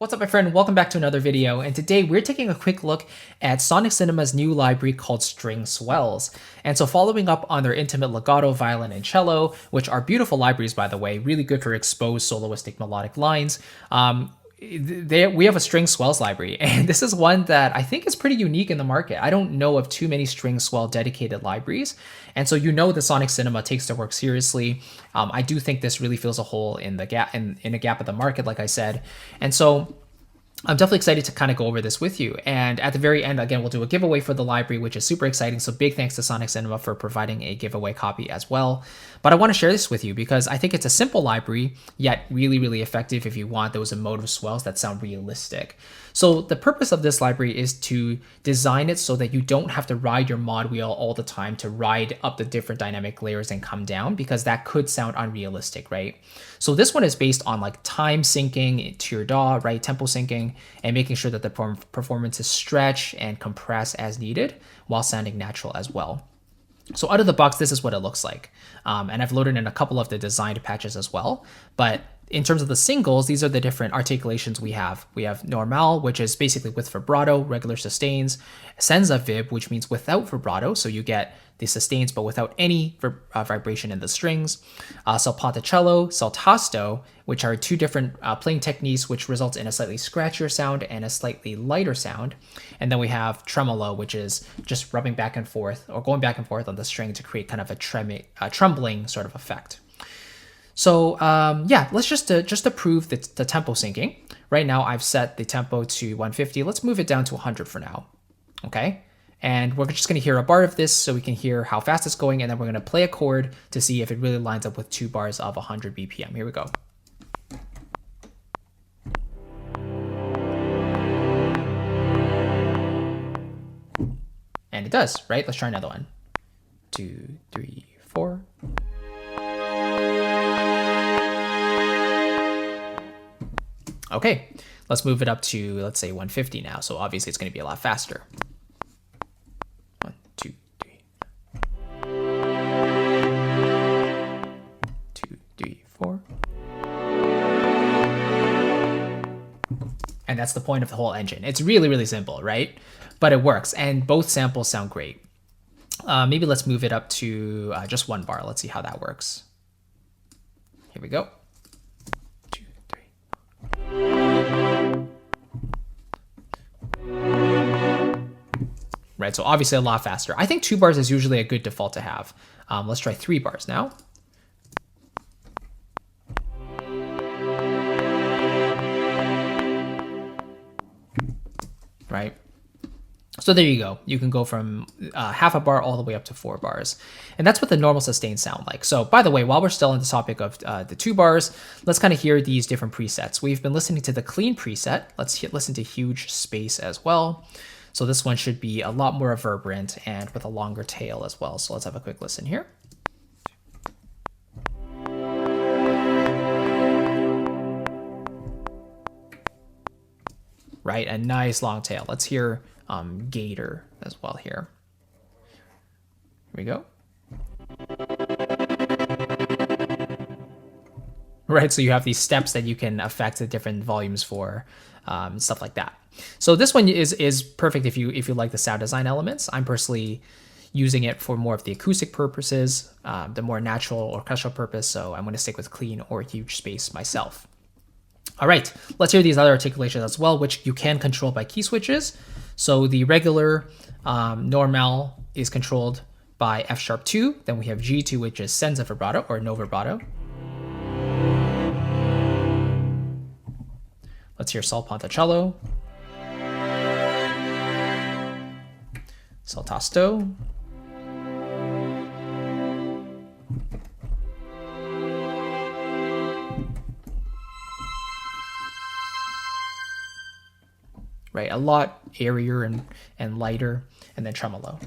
What's up, my friend? Welcome back to another video, and today we're taking a quick look at Sonixinema's new library called String Swells. And so following up on their intimate legato, violin, and cello, which are beautiful libraries, by the way, really good for exposed soloistic melodic lines, we have a string swells library, and this is one that I think is pretty unique in the market. I don't know of too many string swell dedicated libraries, and so the Sonixinema takes their work seriously. I do think this really fills a hole in the gap in a gap of the market, like I said, and so I'm definitely excited to kind of go over this with you. And at the very end, again, we'll do a giveaway for the library, which is super exciting. So big thanks to Sonixinema for providing a giveaway copy as well. But I want to share this with you because I think it's a simple library, yet really, really effective if you want those emotive swells that sound realistic. So the purpose of this library is to design it so that you don't have to ride your mod wheel all the time to ride up the different dynamic layers and come down, because that could sound unrealistic, right? So this one is based on like time syncing to your DAW, right? Tempo syncing, and making sure that the performance is stretched and compressed as needed while sounding natural as well. So out of the box, this is what it looks like. And I've loaded in a couple of the designed patches as well. But in terms of the singles, these are the different articulations we have. We have normal, which is basically with vibrato, regular sustains, senza vib, which means without vibrato. So you get the sustains, but without any vibration in the strings. Salpantacello, saltasto, which are two different playing techniques, which results in a slightly scratchier sound and a slightly lighter sound. And then we have tremolo, which is just rubbing back and forth or going back and forth on the string to create kind of a trembling sort of effect. So yeah, let's just to prove the tempo syncing. Right now, I've set the tempo to 150. Let's move it down to 100 for now, okay? And we're just gonna hear a bar of this so we can hear how fast it's going, and then we're gonna play a chord to see if it really lines up with 2 bars of 100 BPM. Here we go. And it does, right? Let's try another one. 2, 3, 4. Okay, let's move it up to, let's say 150 now. So obviously it's going to be a lot faster. 1, 2, 3. 2, 3, 4. And that's the point of the whole engine. It's really, really simple, right? But it works, and both samples sound great. Maybe let's move it up to just 1 bar. Let's see how that works. Here we go. Right, so obviously a lot faster. I think 2 bars is usually a good default to have. Let's try 3 bars now. Right, so there you go. You can go from half a bar all the way up to 4 bars. And that's what the normal sustains sound like. So by the way, while we're still on the topic of the 2 bars, let's kind of hear these different presets. We've been listening to the clean preset. Let's listen to huge space as well. So this one should be a lot more reverberant and with a longer tail as well. So let's have a quick listen here. Right, a nice long tail. Let's hear Gator as well here. Here we go. Right, so you have these steps that you can affect the different volumes for, stuff like that. So this one is perfect if you like the sound design elements. I'm personally using it for more of the acoustic purposes, the more natural orchestral purpose. So I'm going to stick with clean or huge space myself. All right, let's hear these other articulations as well, which you can control by key switches. So the regular normal is controlled by F#2. Then we have G2, which is senza vibrato or no vibrato. Let's hear sol ponticello, saltasto, right, a lot airier and lighter, and then tremolo.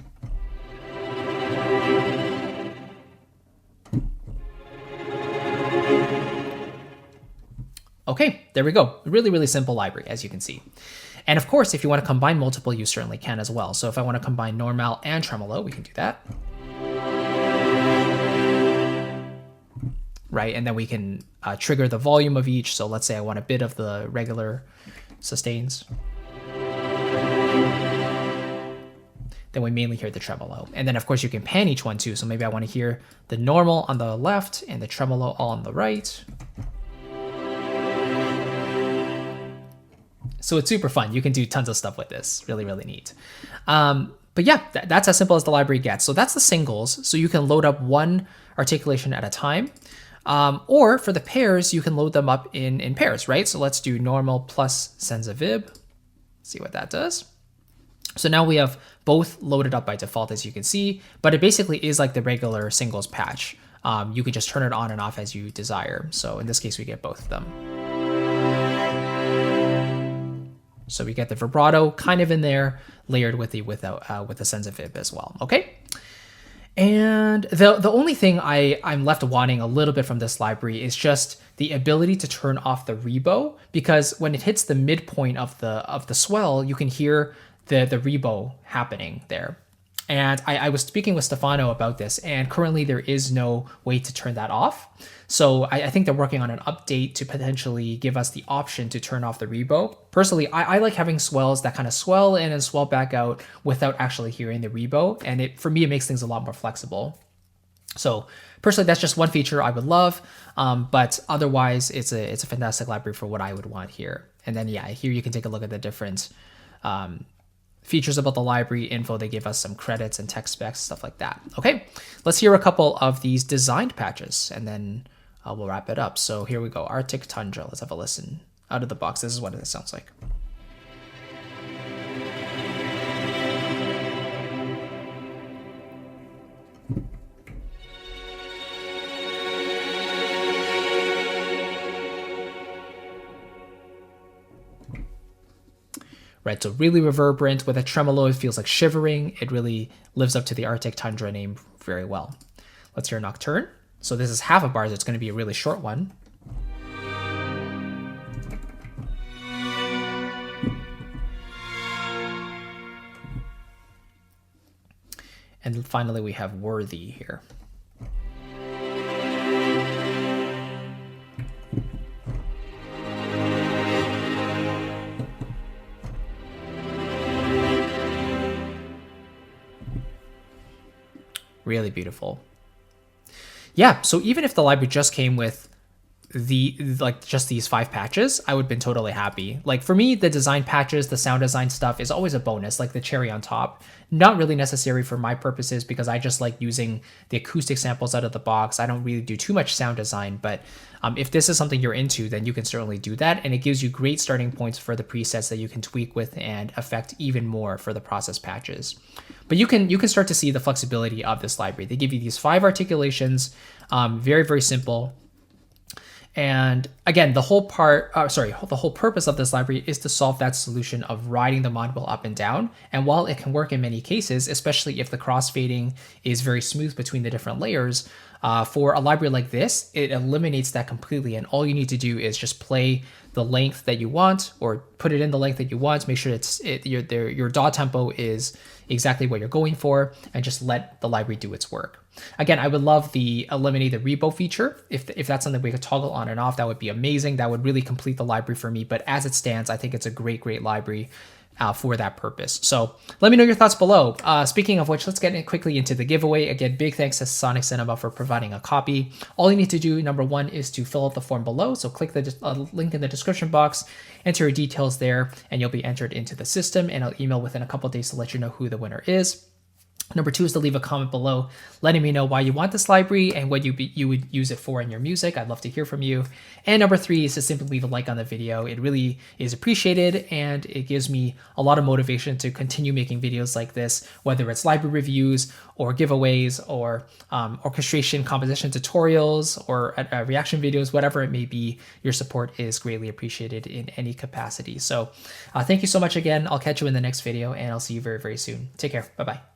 Okay, there we go. Really, really simple library, as you can see. And of course, if you want to combine multiple, you certainly can as well. So if I want to combine normal and tremolo, we can do that. right? And then we can trigger the volume of each. So let's say I want a bit of the regular sustains. Then we mainly hear the tremolo. And then of course you can pan each one too. So maybe I want to hear the normal on the left and the tremolo all on the right. So it's super fun. You can do tons of stuff with this. Really, really neat. But yeah, that's as simple as the library gets. So that's the singles. So you can load up one articulation at a time. Or for the pairs, you can load them up in pairs, right? So let's do normal plus senza vib. See what that does. So now we have both loaded up by default, as you can see, but it basically is like the regular singles patch. You can just turn it on and off as you desire. So in this case, we get both of them. So we get the vibrato kind of in there, layered with the senza vib as well. Okay. And the only thing I'm left wanting a little bit from this library is just the ability to turn off the rebow, because when it hits the midpoint of the swell, you can hear the rebow happening there. And I was speaking with Stefano about this, and currently there is no way to turn that off. So I think they're working on an update to potentially give us the option to turn off the rebow. Personally, I like having swells that kind of swell in and swell back out without actually hearing the rebow. And for me, it makes things a lot more flexible. So personally, that's just one feature I would love. But otherwise, it's a fantastic library for what I would want here. And then, yeah, here you can take a look at the different features about the library info. They give us some credits and tech specs, stuff like that. Okay, let's hear a couple of these designed patches, and then we'll wrap it up. So here we go, Arctic Tundra. Let's have a listen out of the box. This is what it sounds like. Right, so really reverberant with a tremolo. It feels like shivering. It really lives up to the Arctic Tundra name very well. Let's hear Nocturne. So this is half a bar, so it's going to be a really short one. And finally, we have Worthy here. Really beautiful. Yeah, so even if the library just came with just these 5 patches, I would have been totally happy. Like for me, the design patches, the sound design stuff is always a bonus, like the cherry on top. Not really necessary for my purposes because I just like using the acoustic samples out of the box. I don't really do too much sound design, but if this is something you're into, then you can certainly do that. And it gives you great starting points for the presets that you can tweak with and affect even more for the process patches. But you can start to see the flexibility of this library. They give you these 5 articulations, very, very simple. And again, the whole purpose of this library is to solve that solution of riding the mod wheel up and down. And while it can work in many cases, especially if the crossfading is very smooth between the different layers, for a library like this, it eliminates that completely. And all you need to do is just play the length that you want, or put it in the length that you want. Make sure your DAW tempo is exactly what you're going for, and just let the library do its work. Again, I would love the eliminate the rebow feature. If that's something we could toggle on and off, that would be amazing. That would really complete the library for me. But as it stands, I think it's a great, great library for that purpose. So let me know your thoughts below. Speaking of which, let's get quickly into the giveaway. Again, big thanks to Sonixinema for providing a copy. All you need to do, number 1, is to fill out the form below. So click the link in the description box, enter your details there, and you'll be entered into the system. And I'll email within a couple of days to let you know who the winner is. Number 2 is to leave a comment below letting me know why you want this library and what you would use it for in your music. I'd love to hear from you. And number 3 is to simply leave a like on the video. It really is appreciated, and it gives me a lot of motivation to continue making videos like this, whether it's library reviews or giveaways or orchestration composition tutorials or reaction videos, whatever it may be. Your support is greatly appreciated in any capacity. So thank you so much again. I'll catch you in the next video, and I'll see you very, very soon. Take care. Bye-bye.